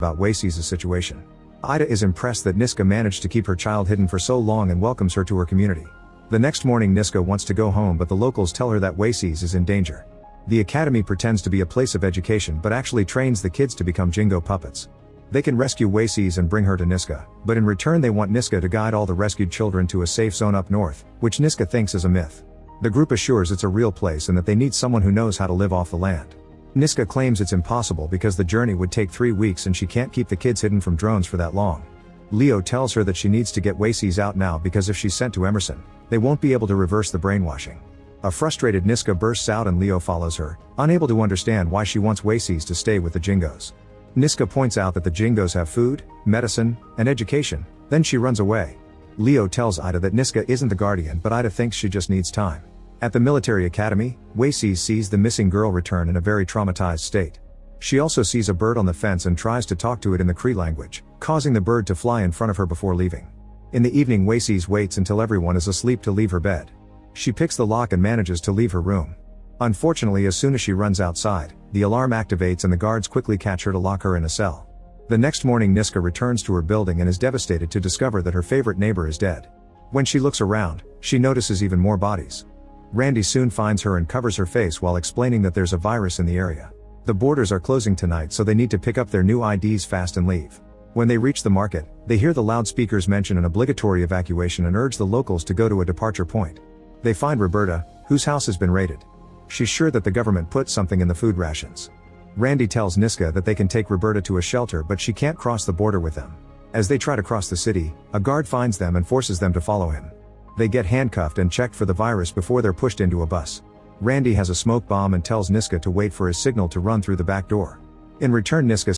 about Wacey's situation. Ida is impressed that Niska managed to keep her child hidden for so long and welcomes her to her community. The next morning Niska wants to go home, but the locals tell her that Wacey's is in danger. The academy pretends to be a place of education but actually trains the kids to become Jingo puppets. They can rescue Wacey's and bring her to Niska, but in return they want Niska to guide all the rescued children to a safe zone up north, which Niska thinks is a myth. The group assures it's a real place and that they need someone who knows how to live off the land. Niska claims it's impossible because the journey would take 3 weeks and she can't keep the kids hidden from drones for that long. Leo tells her that she needs to get Wacey's out now because if she's sent to Emerson, they won't be able to reverse the brainwashing. A frustrated Niska bursts out and Leo follows her, unable to understand why she wants Wacey's to stay with the Jingos. Niska points out that the Jingos have food, medicine, and education, then she runs away. Leo tells Ida that Niska isn't the guardian, but Ida thinks she just needs time. At the military academy, Wacey's sees the missing girl return in a very traumatized state. She also sees a bird on the fence and tries to talk to it in the Cree language, causing the bird to fly in front of her before leaving. In the evening Wacey's waits until everyone is asleep to leave her bed. She picks the lock and manages to leave her room. Unfortunately, as soon as she runs outside, the alarm activates and the guards quickly catch her to lock her in a cell. The next morning Niska returns to her building and is devastated to discover that her favorite neighbor is dead. When she looks around, she notices even more bodies. Randy soon finds her and covers her face while explaining that there's a virus in the area. The borders are closing tonight, so they need to pick up their new IDs fast and leave. When they reach the market, they hear the loudspeakers mention an obligatory evacuation and urge the locals to go to a departure point. They find Roberta, whose house has been raided. She's sure that the government put something in the food rations. Randy tells Niska that they can take Roberta to a shelter, but she can't cross the border with them. As they try to cross the city, a guard finds them and forces them to follow him. They get handcuffed and checked for the virus before they're pushed into a bus. Randy has a smoke bomb and tells Niska to wait for his signal to run through the back door. In return Niska